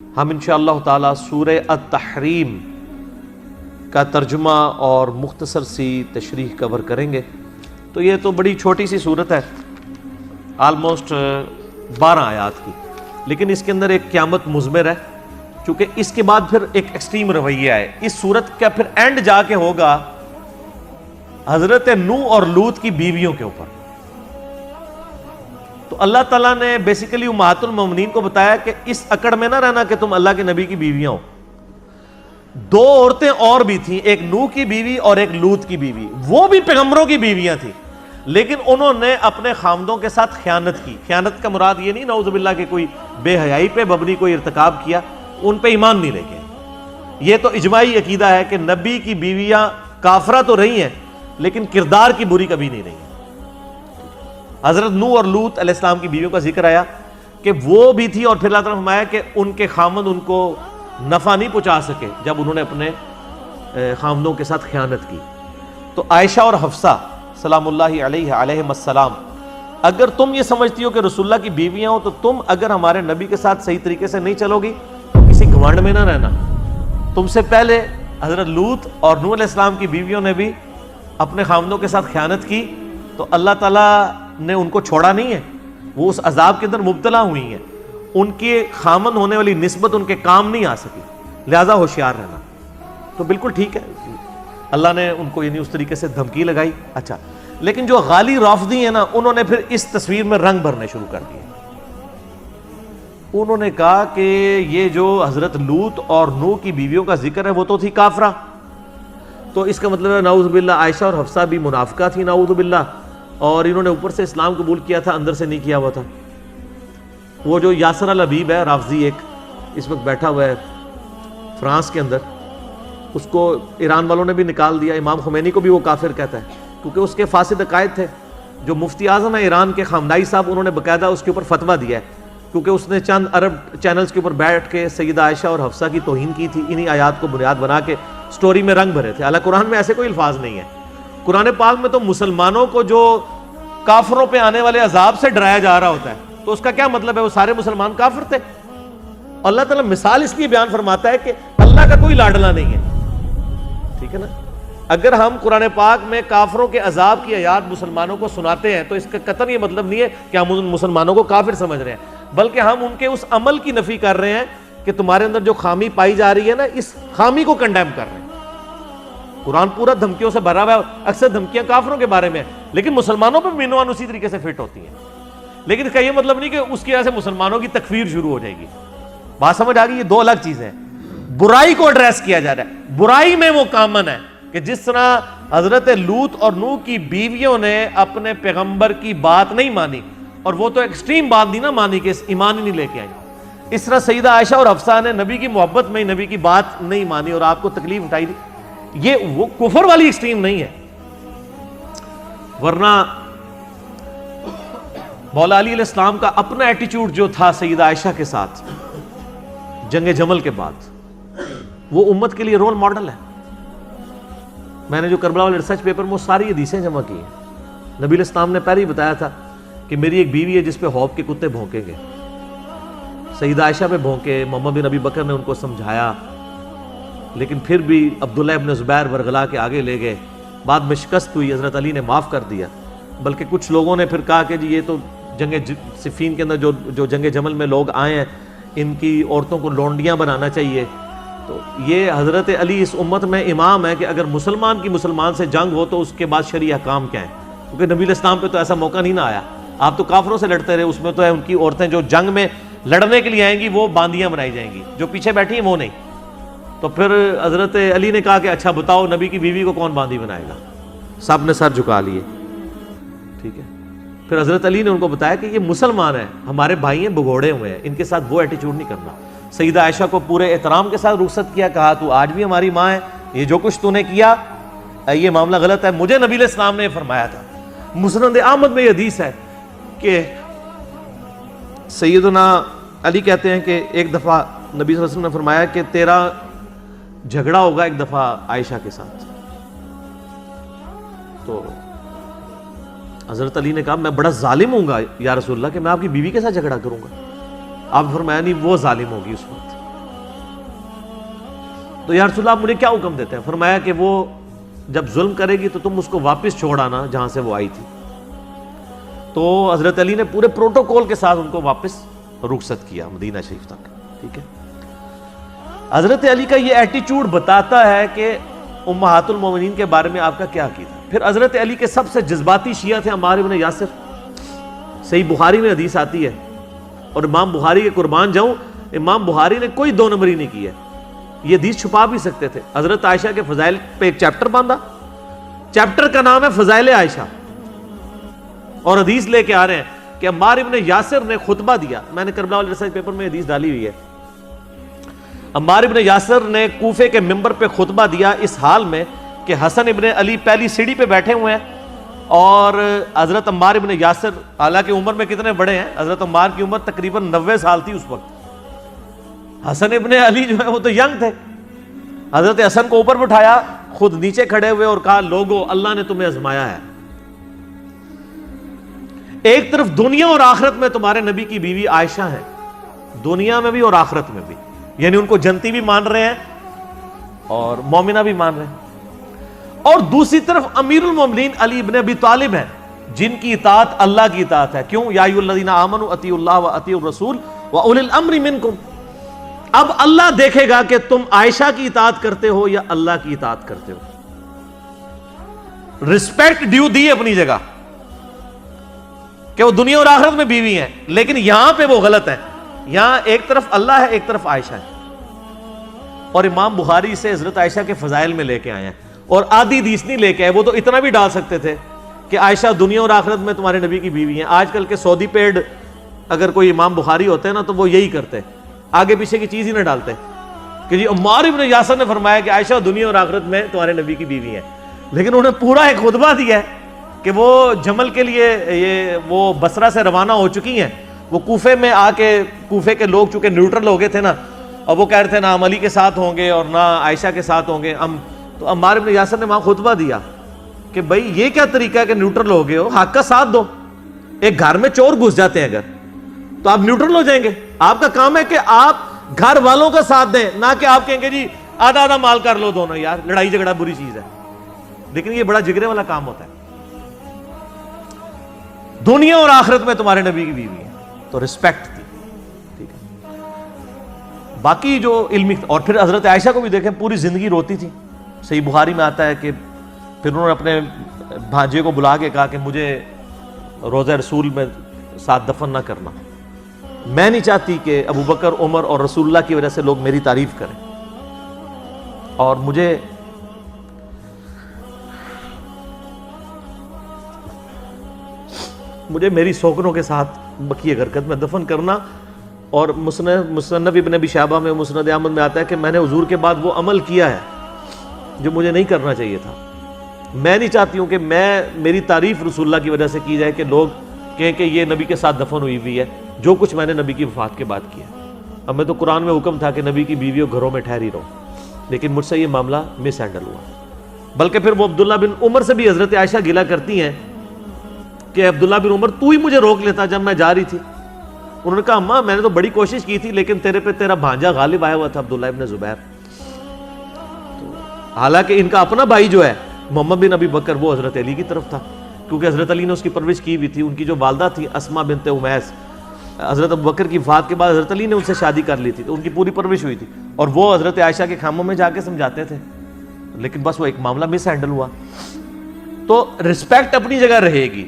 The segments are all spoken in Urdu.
ہم انشاءاللہ تعالی سورہ التحریم کا ترجمہ اور مختصر سی تشریح کور کریں گے۔ تو یہ تو بڑی چھوٹی سی صورت ہے، آلموسٹ 12 آیات کی، لیکن اس کے اندر ایک قیامت مضمر ہے، چونکہ اس کے بعد پھر ایک ایکسٹریم رویہ ہے۔ اس صورت کا پھر اینڈ جا کے ہوگا حضرت نوح اور لوط کی بیویوں کے اوپر۔ تو اللہ تعالیٰ نے بیسیکلی امہات المومنین کو بتایا کہ اس اکڑ میں نہ رہنا کہ تم اللہ کے نبی کی بیویاں ہو۔ 2 عورتیں اور بھی تھیں، ایک نوح کی بیوی اور ایک لوط کی بیوی، وہ بھی پیغمبروں کی بیویاں تھیں، لیکن انہوں نے اپنے خامدوں کے ساتھ خیانت کی۔ خیانت کا مراد یہ نہیں نعوذ باللہ کہ کوئی بے حیائی پہ مبنی کوئی ارتکاب کیا، ان پہ ایمان نہیں لے گئے۔ یہ تو اجماعی عقیدہ ہے کہ نبی کی بیویاں کافرہ تو رہی ہیں لیکن کردار کی بری کبھی نہیں رہی ہیں۔ حضرت نوح اور لوط علیہ السلام کی بیویوں کا ذکر آیا کہ وہ بھی تھی، اور پھر اللہ تعالیٰ نے فرمایا کہ ان کے خامند ان کو نفع نہیں پہنچا سکے جب انہوں نے اپنے خامندوں کے ساتھ خیانت کی۔ تو عائشہ اور حفصہ سلام اللہ علیہم السلام، اگر تم یہ سمجھتی ہو کہ رسول اللہ کی بیویاں ہو، تو تم اگر ہمارے نبی کے ساتھ صحیح طریقے سے نہیں چلو گی تو کسی گھمنڈ میں نہ رہنا۔ تم سے پہلے حضرت لوط اور نوح علیہ السلام کی بیویوں نے بھی اپنے خامندوں کے ساتھ خیانت کی، تو اللہ تعالیٰ نے ان کو چھوڑا نہیں ہے، وہ اس عذاب کے اندر مبتلا ہوئی ہیں، ان کے خامند ہونے والی نسبت ان کے کام نہیں آ سکی، لہذا ہوشیار رہنا۔ تو بالکل ٹھیک ہے، اللہ نے ان کو یعنی اس طریقے سے دھمکی لگائی۔ اچھا، لیکن جو غالی رافضی ہیں نا، انہوں نے پھر اس تصویر میں رنگ بھرنے شروع کر دیے۔ انہوں نے کہا کہ یہ جو حضرت لوط اور نوح کی بیویوں کا ذکر ہے وہ تو تھی کافرہ، تو اس کا مطلب ہے نعوذ باللہ عائشہ اور حفصہ بھی منافقہ تھی نعوذ باللہ، اور انہوں نے اوپر سے اسلام قبول کیا تھا، اندر سے نہیں کیا ہوا تھا۔ وہ جو یاسر الحبیب ہے رافضی، ایک اس وقت بیٹھا ہوا ہے فرانس کے اندر، اس کو ایران والوں نے بھی نکال دیا۔ امام خمینی کو بھی وہ کافر کہتا ہے کیونکہ اس کے فاسد عقائد تھے۔ جو مفتی اعظم ہے ایران کے خامنائی صاحب، انہوں نے باقاعدہ اس کے اوپر فتویٰ دیا ہے، کیونکہ اس نے چند عرب چینلز کے اوپر بیٹھ کے سیدہ عائشہ اور حفصہ کی توہین کی تھی، انہی آیات کو بنیاد بنا کے سٹوری میں رنگ بھرے تھے۔ حالانکہ قرآن میں ایسے کوئی الفاظ نہیں ہے۔ قرآن پاک میں تو مسلمانوں کو جو کافروں پہ آنے والے عذاب سے ڈرایا جا رہا ہوتا ہے، تو اس کا کیا مطلب ہے وہ سارے مسلمان کافر تھے؟ اللہ تعالیٰ مثال اس لیے بیان فرماتا ہے کہ اللہ کا کوئی لاڈلا نہیں ہے، ٹھیک ہے نا۔ اگر ہم قرآن پاک میں کافروں کے عذاب کی آیات مسلمانوں کو سناتے ہیں تو اس کا قطعاً یہ مطلب نہیں ہے کہ ہم ان مسلمانوں کو کافر سمجھ رہے ہیں، بلکہ ہم ان کے اس عمل کی نفی کر رہے ہیں کہ تمہارے اندر جو خامی پائی جا رہی ہے نا، اس خامی کو کنڈیم کر رہے ہیں۔ قرآن پورا دھمکیوں سے بھرا ہوا ہے، اکثر دھمکیاں کافروں کے بارے میں ہیں، لیکن مسلمانوں پہ مینوان اسی طریقے سے فٹ ہوتی ہیں۔ لیکن اس کا یہ مطلب نہیں کہ اس کی وجہ سے مسلمانوں کی تکفیر شروع ہو جائے گی۔ بات سمجھ آ گئی؟ یہ 2 الگ چیزیں ہیں۔ برائی کو ایڈریس کیا جا رہا ہے، برائی میں وہ کامن ہے کہ جس طرح حضرت لوط اور نوح کی بیویوں نے اپنے پیغمبر کی بات نہیں مانی، اور وہ تو ایکسٹریم بات نہیں نہ مانی کہ ایمان ہی نہیں لے کے آئی، اس طرح سیدہ عائشہ اور حفصہ نے نبی کی محبت میں ہی نبی کی بات نہیں مانی اور آپ کو تکلیف اٹھائی دی۔ یہ وہ کفر والی ایکسٹریم نہیں ہے، ورنہ مولا علی علیہ السلام کا اپنا ایٹیچیوڈ جو تھا سیدہ عائشہ کے ساتھ جنگ جمل کے بعد، وہ امت کے لیے رول ماڈل ہے۔ میں نے جو کربلا والے ریسرچ پیپر میں وہ ساری حدیثیں جمع کی ہیں۔ نبی علیہ السلام نے پہلے ہی بتایا تھا کہ میری ایک بیوی ہے جس پہ خوف کے کتے بھونکیں گے، سیدہ عائشہ پہ بھونکے، محمد بن نبی بکر نے ان کو سمجھایا، لیکن پھر بھی عبداللہ ابن زبیر ورغلا کے آگے لے گئے، بعد میں شکست ہوئی، حضرت علی نے معاف کر دیا، بلکہ کچھ لوگوں نے پھر کہا کہ جی یہ تو جنگ صفین کے اندر جو جنگ جمل میں لوگ آئے ہیں ان کی عورتوں کو لونڈیاں بنانا چاہیے۔ تو یہ حضرت علی اس امت میں امام ہے کہ اگر مسلمان کی مسلمان سے جنگ ہو تو اس کے بعد شرعی احکام کیا ہیں، کیونکہ نبی علیہ السلام پہ تو ایسا موقع نہیں نہ آیا، آپ تو کافروں سے لڑتے رہے، اس میں تو ہے ان کی عورتیں جو جنگ میں لڑنے کے لیے آئیں گی وہ باندیاں بنائی جائیں گی، جو پیچھے بیٹھی ہیں وہ نہیں۔ تو پھر حضرت علی نے کہا کہ اچھا بتاؤ نبی کی بیوی کو کون باندی بنائے گا؟ سب نے سر جھکا لیے، ٹھیک ہے۔ پھر حضرت علی نے ان کو بتایا کہ یہ مسلمان ہیں، ہمارے بھائی ہیں، بگوڑے ہوئے ہیں، ان کے ساتھ وہ ایٹیچیوڈ نہیں کرنا۔ سیدہ عائشہ کو پورے احترام کے ساتھ رخصت کیا، کہا تو آج بھی ہماری ماں ہے، یہ جو کچھ تو نے کیا یہ معاملہ غلط ہے، مجھے نبی علیہ السلام نے فرمایا تھا۔ مسند احمد میں یہ حدیث ہے کہ سیدنا علی کہتے ہیں کہ ایک دفعہ نبی صلی اللہ علیہ وسلم نے فرمایا کہ تیرا جھگڑا ہوگا ایک دفعہ عائشہ کے ساتھ، تو حضرت علی نے کہا میں بڑا ظالم ہوں گا یا رسول اللہ کہ میں آپ کی بیوی کے ساتھ جھگڑا کروں گا؟ آپ فرمایا نہیں وہ ظالم ہوگی اس وقت، تو یا رسول اللہ آپ مجھے کیا حکم دیتے ہیں؟ فرمایا کہ وہ جب ظلم کرے گی تو تم اس کو واپس چھوڑ آنا جہاں سے وہ آئی تھی. تو حضرت علی نے پورے پروٹوکول کے ساتھ ان کو واپس رخصت کیا مدینہ شریف تک. ٹھیک ہے. حضرت علی کا یہ ایٹیچیوڈ بتاتا ہے کہ امہات المومنین کے بارے میں آپ کا کیا عقیدہ ہے. پھر حضرت علی کے سب سے جذباتی شیعہ تھے عمار ابن یاسر. صحیح بخاری میں حدیث آتی ہے، اور امام بخاری کے قربان جاؤں، امام بخاری نے کوئی دو نمبری نہیں کی ہے. یہ حدیث چھپا بھی سکتے تھے. حضرت عائشہ کے فضائل پہ ایک چیپٹر باندھا، چیپٹر کا نام ہے فضائل عائشہ، اور حدیث لے کے آ رہے ہیں کہ عمار ابن یاسر نے خطبہ دیا. میں نے کربلا والے ریسرچ پیپر میں حدیث ڈالی ہوئی ہے. عمار ابن یاسر نے کوفے کے ممبر پہ خطبہ دیا اس حال میں کہ حسن ابن علی پہلی سیڑھی پہ بیٹھے ہوئے ہیں، اور حضرت عمار ابن یاسر حالانکہ عمر میں کتنے بڑے ہیں، حضرت عمار کی عمر تقریباً 90 سال تھی اس وقت. حسن ابن علی جو ہے وہ تو ینگ تھے. حضرت حسن کو اوپر بٹھایا، خود نیچے کھڑے ہوئے اور کہا لوگو اللہ نے تمہیں آزمایا ہے. ایک طرف دنیا اور آخرت میں تمہارے نبی کی بیوی عائشہ ہے، دنیا میں بھی اور آخرت میں بھی، یعنی ان کو جنتی بھی مان رہے ہیں اور مومنہ بھی مان رہے ہیں. اور دوسری طرف امیر المومنین علی ابن ابی طالب ہیں جن کی اطاعت اللہ کی اطاعت ہے. کیوں؟ یا ایھا الذین آمنوا اطیعوا اللہ واطیعوا الرسول واولی الامر منکم. اب اللہ دیکھے گا کہ تم عائشہ کی اطاعت کرتے ہو یا اللہ کی اطاعت کرتے ہو. رسپیکٹ ڈیو دی اپنی جگہ کہ وہ دنیا اور آخرت میں بیوی ہیں، لیکن یہاں پہ وہ غلط ہیں. یہاں ایک طرف اللہ ہے، ایک طرف عائشہ ہے. اور امام بخاری سے حضرت عائشہ کے فضائل میں لے کے آئے ہیں، اور آدھی حدیث نہیں لے کے آئے. وہ تو اتنا بھی ڈال سکتے تھے کہ عائشہ دنیا اور آخرت میں تمہارے نبی کی بیوی ہیں. آج کل کے سعودی پیڈ اگر کوئی امام بخاری ہوتے ہیں نا تو وہ یہی کرتے، آگے پیچھے کی چیز ہی نہ ڈالتے کہ جی عمار ابن یاسر نے فرمایا کہ عائشہ دنیا اور آخرت میں تمہارے نبی کی بیوی ہے. لیکن انہوں نے پورا ایک خطبہ دیا ہے کہ وہ جمل کے لیے وہ بصرہ سے روانہ ہو چکی ہیں. وہ کوفے میں آ کے، کوفے کے لوگ چونکہ نیوٹرل ہو گئے تھے نا، اور وہ کہہ رہے تھے نہ ہم علی کے ساتھ ہوں گے اور نہ عائشہ کے ساتھ ہوں گے ہم. تو عمار ابن یاسر نے وہاں خطبہ دیا کہ بھائی یہ کیا طریقہ ہے کہ نیوٹرل ہو گئے ہو، حق کا ساتھ دو. ایک گھر میں چور گھس جاتے ہیں اگر تو آپ نیوٹرل ہو جائیں گے. آپ کا کام ہے کہ آپ گھر والوں کا ساتھ دیں، نہ کہ آپ کہیں گے جی آدھا آدھا مال کر لو دونوں. یار لڑائی جھگڑا بری چیز ہے، لیکن یہ بڑا جگرے والا کام ہوتا ہے. دنیا اور آخرت میں تمہارے نبی کی بیوی ہے تو رسپیکٹ تھی. ٹھیک ہے. باقی جو علمی، اور پھر حضرت عائشہ کو بھی دیکھیں پوری زندگی روتی تھی. صحیح بخاری میں آتا ہے کہ پھر انہوں نے اپنے بھانجے کو بلا کے کہا کہ مجھے روضہ رسول میں ساتھ دفن نہ کرنا، میں نہیں چاہتی کہ ابو بکر، عمر اور رسول اللہ کی وجہ سے لوگ میری تعریف کریں، اور مجھے میری سوکنوں کے ساتھ بقیہ غرقت میں دفن کرنا. اور مسند ابن ابی شیبہ میں، مسند احمد میں آتا ہے کہ میں نے حضور کے بعد وہ عمل کیا ہے جو مجھے نہیں کرنا چاہیے تھا. میں نہیں چاہتی ہوں کہ میری تعریف رسول اللہ کی وجہ سے کی جائے کہ لوگ کہیں کہ یہ نبی کے ساتھ دفن ہوئی ہے جو کچھ میں نے نبی کی وفات کے بعد کیا. اب میں تو قرآن میں حکم تھا کہ نبی کی بیویوں گھروں میں ٹھہری رہو، لیکن مجھ سے یہ معاملہ مس ہینڈل ہوا. بلکہ پھر وہ عبداللہ بن عمر سے بھی حضرت عائشہ گلہ کرتی ہیں کہ عبداللہ بن عمر تو ہی مجھے روک لیتا جب میں جا رہی تھی. انہوں نے کہا اماں میں نے تو بڑی کوشش کی تھی، لیکن تیرے پہ تیرا بھانجا غالب آیا ہوا تھا عبداللہ ابن زبیر. حالانکہ ان کا اپنا بھائی جو ہے محمد بن ابی بکر وہ حضرت علی کی طرف تھا، کیونکہ حضرت علی نے اس کی پرورش کی بھی تھی. ان کی جو والدہ تھی اسما بنت امیس، حضرت ابو بکر کی وفات کے بعد حضرت علی نے ان سے شادی کر لی تھی، تو ان کی پوری پرورش ہوئی تھی. اور وہ حضرت عائشہ کے خیموں میں جا کے سمجھاتے تھے، لیکن بس وہ ایک معاملہ مس ہینڈل ہوا. تو رسپیکٹ اپنی جگہ رہے گی،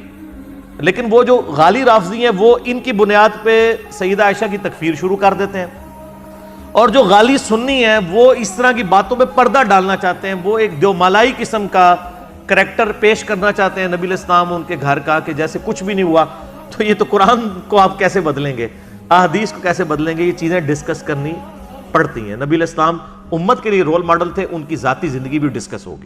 لیکن وہ جو غالی رافضی ہیں وہ ان کی بنیاد پہ سیدہ عائشہ کی تکفیر شروع کر دیتے ہیں، اور جو غالی سنی ہیں وہ اس طرح کی باتوں پہ پردہ ڈالنا چاہتے ہیں. وہ ایک دیومالائی قسم کا کریکٹر پیش کرنا چاہتے ہیں نبی علیہ السلام ان کے گھر کا کہ جیسے کچھ بھی نہیں ہوا. تو یہ تو قرآن کو آپ کیسے بدلیں گے، احادیث کو کیسے بدلیں گے؟ یہ چیزیں ڈسکس کرنی پڑتی ہیں. نبی علیہ السلام امت کے لیے رول ماڈل تھے، ان کی ذاتی زندگی بھی ڈسکس ہوگی.